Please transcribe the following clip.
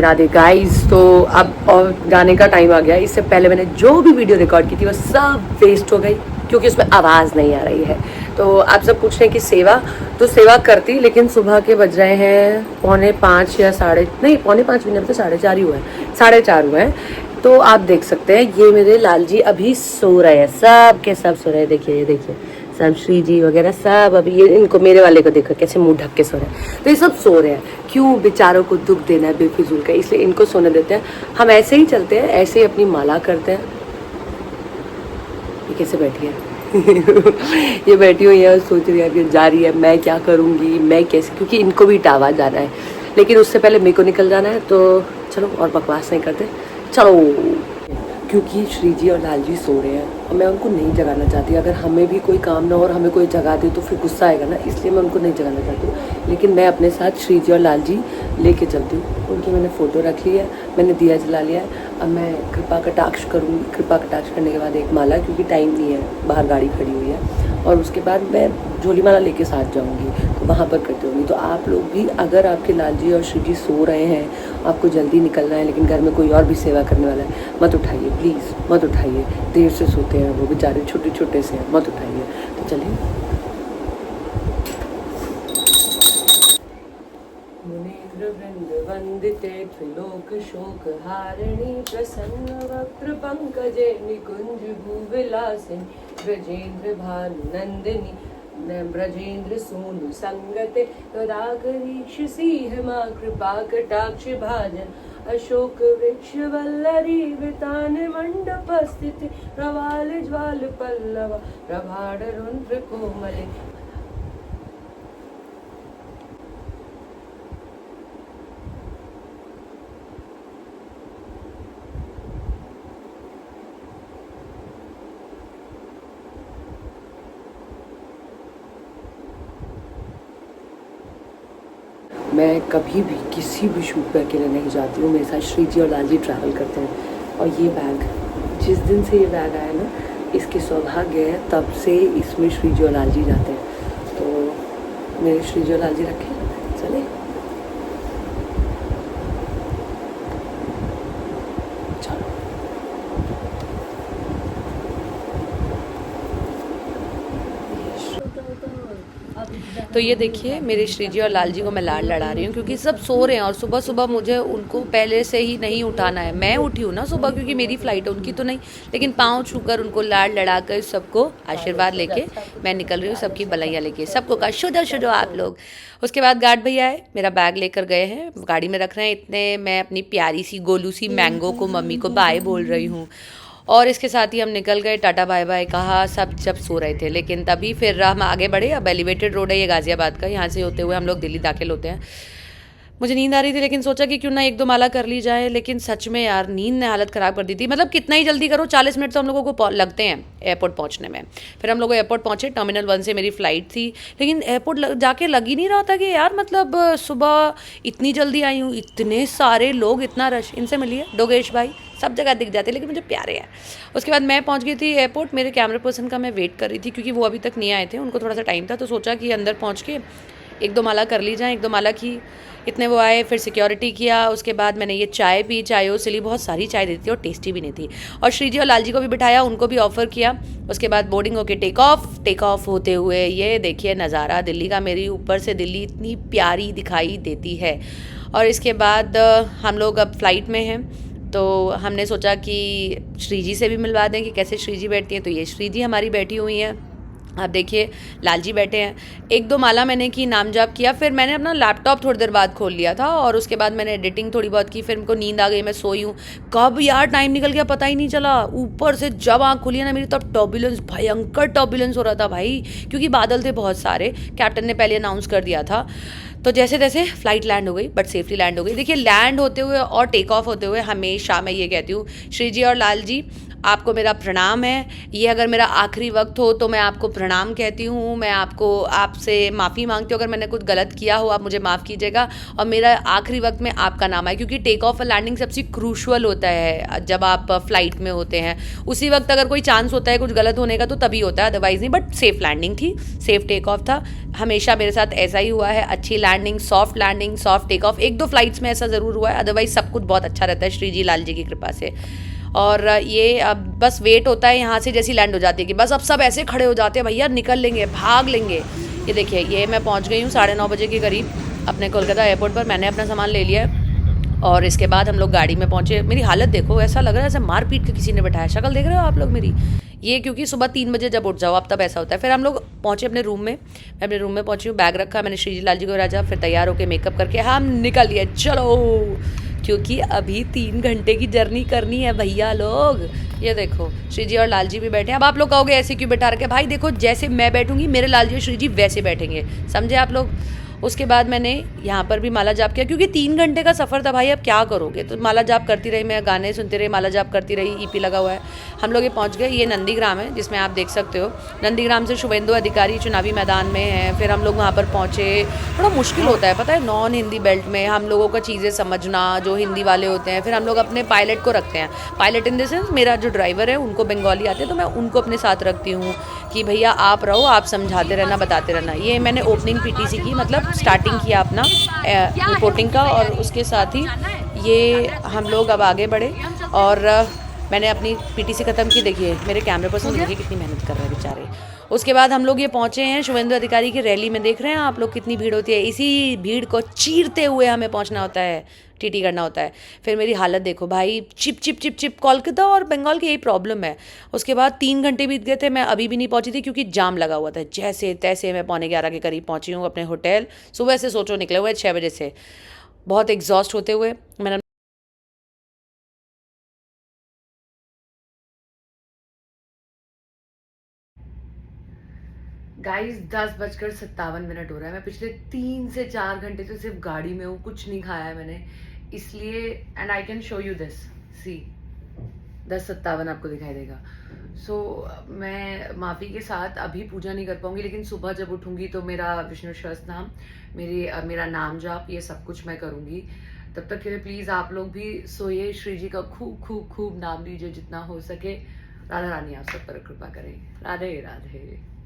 Radhe guys, तो अब और गाने का टाइम आ गया। इससे पहले मैंने जो भी वीडियो रिकॉर्ड की थी वो सब वेस्ट हो गई क्योंकि उसमें आवाज़ नहीं आ रही है। तो आप सब पूछ रहे हैं कि सेवा, तो सेवा करती, लेकिन सुबह के बज रहे हैं 4:45 या पौने 5 भी नहीं, तो 4:30 ही हुआ है, 4:30 हुआ है। तो आप देख सकते हैं ये मेरे लाल जी अभी सो रहे हैं, सब के सब सो रहे हैं। देखिए, ये देखिए, सब श्री जी वगैरह सब अभी, ये इनको, मेरे वाले को देखो कैसे मुंह ढक के सो रहे हैं। तो ये सब सो रहे हैं, क्यों बेचारों को दुख देना है बेफिजूल का, इसलिए इनको सोने देते हैं। हम ऐसे ही चलते हैं, ऐसे ही अपनी माला करते हैं। ये कैसे बैठी है ये बैठी हुई है और सोच रही है कि जा रही है, मैं क्या करूँगी, मैं कैसे, क्योंकि इनको भी टावा जाना है, लेकिन उससे पहले मेरे को निकल जाना है। तो चलो और बकवास नहीं करते, चलो। क्योंकि श्री जी और लाल जी सो रहे हैं और मैं उनको नहीं जगाना चाहती। अगर हमें भी कोई काम ना हो और हमें कोई जगा दे तो फिर गुस्सा आएगा ना, इसलिए मैं उनको नहीं जगाना चाहती हूँ। लेकिन मैं अपने साथ श्री जी और लाल जी लेके चलती हूँ। उनकी मैंने फ़ोटो रख ली है, मैंने दिया जला लिया है। अब मैं कृपा कटाक्ष करूँगी। कृपा कटाक्ष करने के बाद एक माला, क्योंकि टाइम नहीं है, बाहर गाड़ी खड़ी हुई है, और उसके बाद मैं झोली माला लेके साथ जाऊँगी, तो वहाँ पर करती होंगी। तो आप लोग भी, अगर आपके लाल जी और श्री जी सो रहे हैं, आपको जल्दी निकलना है, लेकिन घर में कोई और भी सेवा करने वाला है, मत उठाइए प्लीज़, मत उठाइए। देर से सोते हैं वो बेचारे, छोटे छोटे से हैं, मत उठाइए। तो चलिए। वंदिते त्रिलोक शोक हारिणी प्रसन्न वक्त्र पंकजे निकुंज भूविलासिनी ब्रजेंद्र भानुनंदिनी ब्रजेंद्र सोनु संगते तदाकरीक्ष सिंह मां कृपा कटाक्ष भाजन अशोक वृक्ष वल्लरी वितान मंडप स्थित प्रवाल ज्वाल पल्लव प्रभाड़ रुद्र कोमले। मैं कभी भी किसी भी शूट पे अकेले नहीं जाती हूँ, मेरे साथ श्री जी और लाल जी ट्रैवल करते हैं। और ये बैग, जिस दिन से ये बैग आया ना, इसकी सौभाग्य है, तब से इसमें श्री जी और लाल जी जाते हैं। तो मेरे श्री जी और लाल जी रखे, चले। तो ये देखिए, मेरे श्री जी और लाल जी को मैं लाड लड़ा रही हूँ क्योंकि सब सो रहे हैं और सुबह सुबह मुझे उनको पहले से ही नहीं उठाना है। मैं उठी हूँ ना सुबह क्योंकि मेरी फ्लाइट है, उनकी तो नहीं, लेकिन पाँव छूकर उनको लाड लड़ा कर सबको आशीर्वाद लेके मैं निकल रही हूँ, सबकी बलैया लेके, सबको कहा शुजो शुजो आप लोग। उसके बाद गार्ड भैया आए, मेरा बैग लेकर गए हैं, गाड़ी में रख रहे हैं। इतने मैं अपनी प्यारी सी गोलू सी मैंगो को, मम्मी को बाय बोल रही हूँ, और इसके साथ ही हम निकल गए, टाटा बाय बाय कहा, सब जब सो रहे थे। लेकिन तभी फिर हम आगे बढ़े। अब एलिवेटेड रोड है ये गाज़ियाबाद का, यहाँ से होते हुए हम लोग दिल्ली दाखिल होते हैं। मुझे नींद आ रही थी, लेकिन सोचा कि क्यों ना 1-2 माला कर ली जाए। लेकिन सच में यार, नींद ने हालत ख़राब कर दी थी। मतलब कितना ही जल्दी करो, 40 मिनट तो हम लोगों को लगते हैं एयरपोर्ट पहुंचने में। फिर हम लोग एयरपोर्ट पहुंचे, टर्मिनल 1 से मेरी फ़्लाइट थी, लेकिन एयरपोर्ट जाके लग ही नहीं रहा था कि यार, मतलब सुबह इतनी जल्दी आई हूँ, इतने सारे लोग, इतना रश। इनसे मिलिए, डोगेश भाई सब जगह दिख जाते, लेकिन मुझे प्यारे हैं। उसके बाद मैं पहुंच गई थी एयरपोर्ट। मेरे कैमरा पर्सन का मैं वेट कर रही थी क्योंकि वो अभी तक नहीं आए थे, उनको थोड़ा सा टाइम था। तो सोचा कि अंदर पहुंच के 1-2 माला कर ली जाए। 1-2 माला की, इतने वो आए, फिर सिक्योरिटी किया। उसके बाद मैंने ये चाय पी, चाय सिली, बहुत सारी चाय देती थी और टेस्टी भी नहीं थी। और श्री जी और लाल जी को भी बिठाया, उनको भी ऑफ़र किया। उसके बाद बोर्डिंग होके टेक ऑफ होते हुए ये देखिए नज़ारा दिल्ली का। मेरी ऊपर से दिल्ली इतनी प्यारी दिखाई देती है। और इसके बाद हम लोग अब फ्लाइट में हैं, तो हमने सोचा कि श्री जी से भी मिलवा दें कि कैसे श्री जी बैठती हैं। तो ये श्री जी हमारी बैठी हुई हैं, आप देखिए लाल जी बैठे हैं। 1-2 माला मैंने की, नाम जाप किया, फिर मैंने अपना लैपटॉप थोड़ी देर बाद खोल लिया था और उसके बाद मैंने एडिटिंग थोड़ी बहुत की। फिर मेरे को नींद आ गई, मैं सोई हूँ। कब यार टाइम निकल गया पता ही नहीं चला। ऊपर से जब आँख खुली है ना मेरी, तब टर्बुलेंस, भयंकर टर्बुलेंस हो रहा था भाई, क्योंकि बादल थे बहुत सारे। कैप्टन ने पहले अनाउंस कर दिया था। तो जैसे तैसे फ्लाइट लैंड हो गई, बट सेफली लैंड हो गई। देखिए, लैंड होते हुए और टेक ऑफ होते हुए हमेशा मैं ये कहती हूँ, श्री जी और लाल जी आपको मेरा प्रणाम है। ये अगर मेरा आखिरी वक्त हो तो मैं आपको प्रणाम कहती हूँ, मैं आपको आपसे माफ़ी मांगती हूँ अगर मैंने कुछ गलत किया हो, आप मुझे माफ़ कीजिएगा। और मेरा आखिरी वक्त में आपका नाम आए, क्योंकि टेक ऑफ और लैंडिंग सबसे क्रूशल होता है जब आप फ्लाइट में होते हैं। उसी वक्त अगर कोई चांस होता है कुछ गलत होने का तो तभी होता है, अदरवाइज़ नहीं। बट सेफ़ लैंडिंग थी, सेफ़ टेक ऑफ था। हमेशा मेरे साथ ऐसा ही हुआ है, अच्छी landing, soft take off. 1-2 flights में ऐसा ज़रूर हुआ है, अदरवाइज़ सब कुछ बहुत अच्छा रहता है श्री जी लाल जी की कृपा से। और ये अब बस वेट होता है यहाँ से जैसी लैंड हो जाती है कि बस अब सब ऐसे खड़े हो जाते हैं, भैया निकल लेंगे, भाग लेंगे। ये देखिए, ये मैं पहुँच गई हूँ 9:30 बजे के करीब अपने कोलकाता एयरपोर्ट पर। मैंने अपना सामान ले लिया है और इसके बाद हम लोग गाड़ी में पहुँचे। मेरी हालत देखो, ऐसा लग रहा है जैसे मार पीट के किसी ने बैठाया। शक्ल देख रहे हो आप लोग मेरी? ये क्योंकि सुबह 3 बजे जब उठ जाओ अब तब ऐसा होता है। फिर हम लोग पहुँचे अपने रूम में। मैं अपने रूम में पहुँची हूँ, बैग रखा मैंने श्री जी लाल जी को राजा, फिर तैयार होकर मेकअप करके हम निकल लिए, चलो, क्योंकि अभी 3 घंटे की जर्नी करनी है भैया लोग। ये देखो श्री जी और लाल जी भी बैठे हैं। अब आप लोग कहोगे ऐसे क्यों बैठा रखे? भाई देखो, जैसे मैं बैठूंगी मेरे लाल जी और श्री जी वैसे बैठेंगे, समझे आप लोग? उसके बाद मैंने यहाँ पर भी माला जाप किया, क्योंकि 3 घंटे का सफ़र था भाई, अब क्या करोगे? तो माला जाप करती रही मैं, गाने सुनते रही, माला जाप करती रही, ईपी लगा हुआ है। हम लोग ये पहुँच गए, ये नंदीग्राम है जिसमें आप देख सकते हो। नंदीग्राम से शुभेंदु अधिकारी चुनावी मैदान में है। फिर हम लोग वहाँ पर पहुँचे। थोड़ा मुश्किल होता है पता है, नॉन हिंदी बेल्ट में हम लोगों का चीज़ें समझना, जो हिंदी वाले होते हैं। फिर हम लोग अपने पायलट को रखते हैं, पायलट इन द सेंस मेरा जो ड्राइवर है उनको बंगाली आते हैं, तो मैं उनको अपने साथ रखती हूँ कि भैया आप रहो, आप समझाते रहना, बताते रहना। ये मैंने ओपनिंग पीटीसी की, मतलब स्टार्टिंग किया अपना रिपोर्टिंग का, और उसके साथ ही ये हम लोग अब आगे बढ़े और मैंने अपनी पीटीसी ख़त्म की। देखिए मेरे कैमरे पर्सन देखिए कितनी मेहनत कर रहे हैं बेचारे। उसके बाद हम लोग ये पहुँचे हैं शुभेंदु अधिकारी की रैली में। देख रहे हैं आप लोग कितनी भीड़ होती है, इसी भीड़ को चीरते हुए हमें पहुँचना होता है, टीटी करना होता है। फिर मेरी हालत देखो भाई, chip chip chip chip. Kolkata और बंगाल की यही प्रॉब्लम है। उसके बाद 3 घंटे बीत गए थे, मैं अभी भी नहीं पहुंची थी क्योंकि जाम लगा हुआ था। जैसे तैसे मैं 11:15 के करीब पहुंची हूँ अपने होटल। सुबह से सोचो निकले हुए 6 बजे से, बहुत एग्जॉस्ट होते हुए। मैंने गाइस 10:57 हो रहा है। मैं पिछले 3 से 4 घंटे से सिर्फ गाड़ी में हूँ, कुछ नहीं खाया है मैंने, इसलिए। And I can show you this, see 10:57 आपको दिखाई देगा। मैं माफ़ी के साथ अभी पूजा नहीं कर पाऊंगी, लेकिन सुबह जब उठूंगी तो मेरा विष्णु सहस्त्र नाम, मेरा नाम जाप, ये सब कुछ मैं करूंगी। तब तक के लिए प्लीज़ आप लोग भी सोइए, श्री जी का खूब खूब खूब नाम लीजिए जितना हो सके। राधा रानी आप सब पर कृपा करें। राधे राधे।